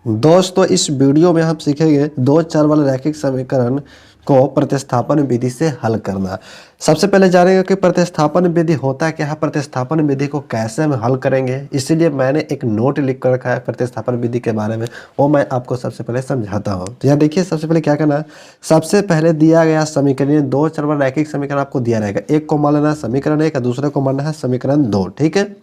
दोस्तों इस वीडियो में हम सीखेंगे दो चर वाले रैखिक समीकरण को प्रतिस्थापन विधि से हल करना। सबसे पहले जानेंगे कि प्रतिस्थापन विधि होता क्या है, प्रतिस्थापन विधि को कैसे हम हल करेंगे। इसीलिए मैंने एक नोट लिख कर रखा है प्रतिस्थापन विधि के बारे में, वो मैं आपको सबसे पहले समझाता हूँ। तो यहाँ देखिए सबसे पहले क्या करना है, सबसे पहले दिया गया समीकरण दो चर वाला रैखिक समीकरण आपको दिया रहेगा। एक को मान लेना है समीकरण एक, दूसरे को मानना है समीकरण दो। ठीक है,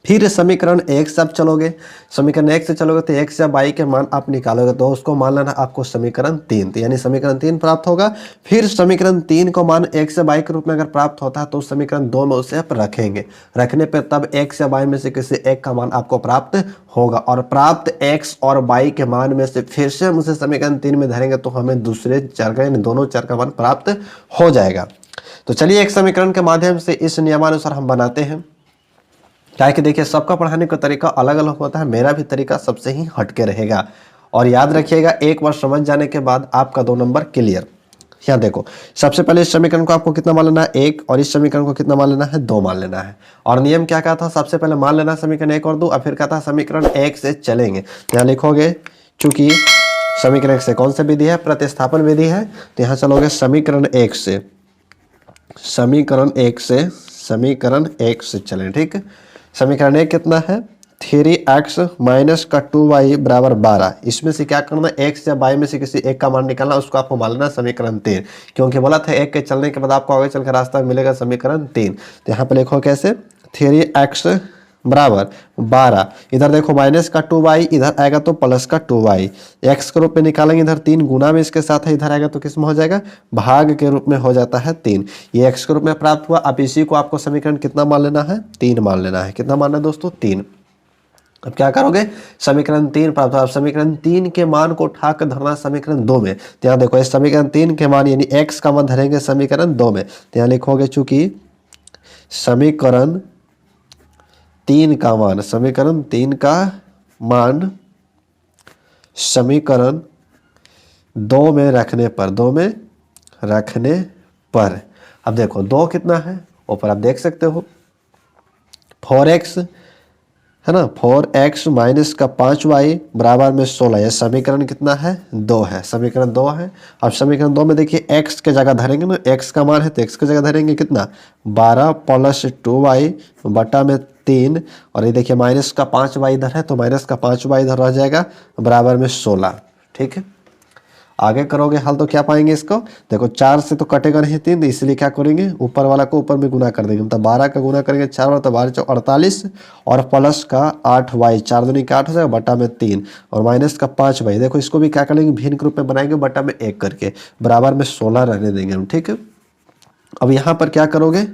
फिर समीकरण एक से आप चलोगे, समीकरण एक से चलोगे तो एक से बाई के मान आप निकालोगे तो उसको मान लेना आपको समीकरण तीन, तो यानी समीकरण तीन प्राप्त होगा। फिर समीकरण तीन को मान एक से बाई के रूप में अगर प्राप्त होता है तो समीकरण दो में उसे आप रखेंगे, रखने पर तब एक से बाई में से किसी एक का मान आपको प्राप्त होगा और प्राप्त एक्स और बाई के मान में से फिर से हम उसे समीकरण तीन में धरेंगे तो हमें दूसरे चर का यानी दोनों चर का मान प्राप्त हो जाएगा। तो चलिए एक समीकरण के माध्यम से इस नियमानुसार हम बनाते हैं। क्या है कि देखिए सबका पढ़ाने का तरीका अलग अलग होता है, मेरा भी तरीका सबसे ही हटके रहेगा। और याद रखिएगा एक बार समझ जाने के बाद आपका 2 नंबर क्लियर। यहाँ देखो सबसे पहले इस समीकरण को आपको कितना मान लेना है एक, और इस समीकरण को कितना मान लेना है दो मान लेना है। और नियम क्या कहता था, सबसे पहले मान लेना समीकरण एक और दो, और फिर कहता समीकरण एक से चलेंगे। यहाँ लिखोगे चूंकि समीकरण एक से कौन सा विधि है, प्रतिस्थापन विधि है, तो यहाँ चलोगे समीकरण एक से, समीकरण एक से चलें। ठीक, समीकरण एक कितना है 3x माइनस का 2y बराबर 12। इसमें से क्या करना, x या y में से किसी एक का मान निकालना, उसको आपको मान लेना समीकरण तीन, क्योंकि बोला था एक के चलने के बाद आपको आगे चलकर रास्ता मिलेगा समीकरण तीन। तो यहाँ पे लिखो कैसे 3x बराबर 12, इधर देखो माइनस का 2y, इधर आएगा तो प्लस का 2y, x के रूप में निकालेंगे, इधर तीन गुना में इसके साथ है, इधर आएगा तो किस में हो जाएगा भाग के रूप में हो जाता है तीन। ये x के रूप में प्राप्त हुआ। अब इसी को आपको समीकरण कितना मान लेना है, तीन मान लेना है। कितना मानना है दोस्तों, तीन। अब क्या करोगे, समीकरण तीन प्राप्त हुआ। अब समीकरण तीन के मान को उठा कर धरना समीकरण दो में। तो यहाँ देखो इस समीकरण तीन के मान यानी x का मान धरेंगे समीकरण दो में। तो यहाँ लिखोगे चूंकि समीकरण तीन का मान, समीकरण तीन का मान समीकरण दो में रखने पर, दो में रखने पर, अब देखो दो कितना है ऊपर आप देख सकते हो 4x है ना, 4x माइनस का 5y बराबर में 16। ये समीकरण कितना है, दो है, समीकरण दो है। अब समीकरण दो में देखिए x के जगह धरेंगे ना, x का मान है तो x के जगह धरेंगे कितना 12 प्लस 2y बटा में 3, और ये देखिए माइनस का 5y इधर है तो माइनस का 5y इधर रह जाएगा बराबर में 16। ठीक है, आगे करोगे हल तो क्या पाएंगे इसको, देखो 4 से तो कटेगा नहीं 3, तो इसलिए क्या करेंगे ऊपर वाला को ऊपर में गुना कर देंगे, मतलब 12 का गुना करेंगे 4 बार तो 12 48 और प्लस का 8y, 4 दूनी का 8 हो जाएगा बटा में 3 और माइनस का 5y। देखो इसको भी क्या करेंगे भिन्न के रूप में बनाएंगे बटा में 1 करके, बराबर में 16 रहने देंगे हम। ठीक है, अब यहाँ पर क्या करोगे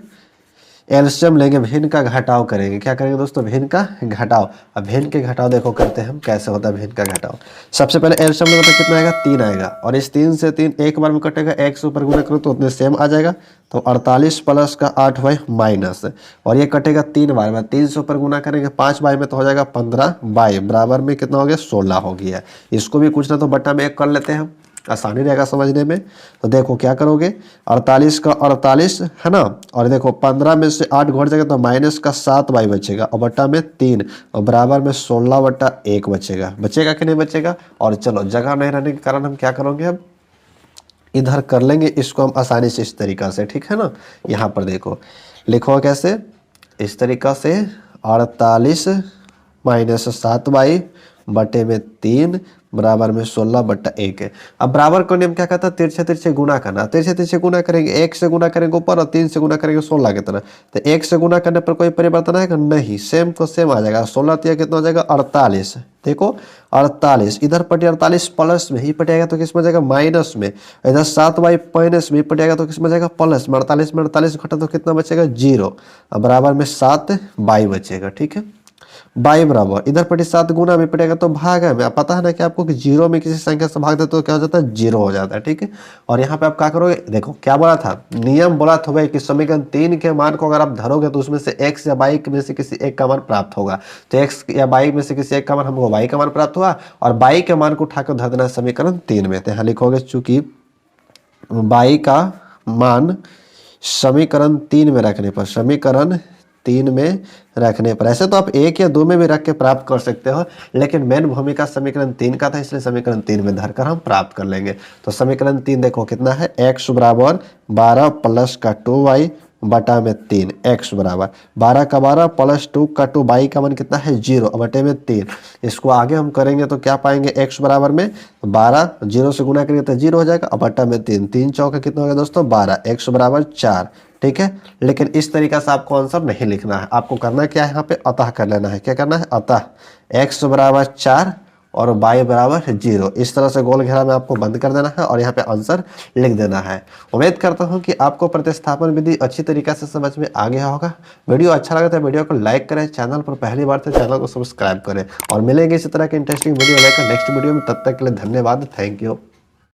एलसीएम लेंगे, भिन्न का घटाव करेंगे। क्या करेंगे दोस्तों, भिन्न का घटाव। अब भिन्न के घटाव देखो करते हैं हम कैसे होता है भिन्न का घटाव। सबसे पहले एलसीएम लेंगे तो कितना आएगा 3 आएगा, और इस 3 से 3 एक बार में कटेगा, एक से ऊपर गुना करो तो उतने सेम आ जाएगा, तो 48 प्लस का 8y माइनस, और ये कटेगा 3 बार में, 3 से ऊपर गुना करेंगे 5y में तो हो जाएगा 15y बराबर में कितना हो गया 16 हो गया। इसको भी कुछ ना तो बटा में 1 कर लेते हैं, आसानी रहेगा समझने में। तो देखो क्या करोगे 48 का 48 है ना, और देखो 15 में से 8 घट जाएगा तो माइनस का 7y बचेगा और बटा में 3 और बराबर में 16 बटा 1 बचेगा। बचेगा कि नहीं बचेगा, और चलो जगह नहीं रहने के कारण हम क्या करेंगे अब इधर कर लेंगे इसको हम आसानी से इस तरीका से। ठीक है ना, यहाँ पर देखो लिखो कैसे इस तरीका से 48 माइनस 7y बटे में 3 बराबर में 16 बटा 1 है। अब बराबर को नियम क्या कहता है, तिरछे तिरछे गुना करना। तिरछे तिरछे गुना करेंगे, 1 से गुना करेंगे ऊपर और 3 से गुना करेंगे 16 की तरह, तो 1 से गुना करने पर कोई परिवर्तन आएगा नहीं, सेम को सेम आ जाएगा। 16 तो कितना हो जाएगा 48, देखो 48 इधर पटे 48 प्लस में ही पटेगा तो किस में जाएगा माइनस में, इधर 7y माइनस में पटेगा तो किस में जाएगा प्लस में, 48 में 48 घटा तो कितना बचेगा 0 बराबर में 7y बचेगा। ठीक है, बाई बराबर इधर पटे 7 गुना में पड़ेगा तो भाग है, में पता है ना कि आपको कि जीरो में किसी संख्या से भाग दे तो क्या हो जाता है 0 हो जाता है। ठीक है, और यहाँ पे आप क्या करोगे, देखो क्या बोला था नियम, बोला था भाई कि समीकरण 3 के मान को अगर आप धरोगे तो उसमें से x या y में से किसी एक का मान प्राप्त होगा। तो x या y में से किसी एक का मान हमको y का मान प्राप्त हुआ, और y के मान को उठाकर धर देना समीकरण 3 में। तो यहाँ लिखोगे चूंकि y का मान समीकरण 3 में रखने पर, समीकरण 3 में रखने पर। ऐसे तो आप 1 या 2 में भी रख के प्राप्त कर सकते हो, लेकिन मेन भूमिका समीकरण 3 का था, इसलिए समीकरण 3 में धरकर हम प्राप्त कर लेंगे। तो समीकरण 3 देखो कितना है, x बराबर 12 प्लस का 2y बटा में 3, x बराबर 12 का 12 प्लस 2 का 2, y का मान कितना है 0 बटे में 3। इसको आगे हम करेंगे तो क्या पाएंगे, x बराबर में 12 0 से गुना करेंगे तो 0 हो जाएगा, बटा में 3, 3 चौका कितना हो गया दोस्तों 12, x बराबर 4। ठीक है, लेकिन इस तरीका से आपको आंसर नहीं लिखना है, आपको करना क्या है, यहाँ पे अतः कर लेना है। क्या करना है, अतः x बराबर 4 और y बराबर 0, इस तरह से गोल घेरा में आपको बंद कर देना है और यहाँ पे आंसर लिख देना है। उम्मीद करता हूँ कि आपको प्रतिस्थापन विधि अच्छी तरीके से समझ में आ गया होगा। वीडियो अच्छा लगा तो वीडियो को लाइक करें, चैनल पर पहली बार तो चैनल को सब्सक्राइब करें, और मिलेंगे इसी तरह के इंटरेस्टिंग वीडियो लेकर नेक्स्ट वीडियो में। तब तक के लिए धन्यवाद, थैंक यू।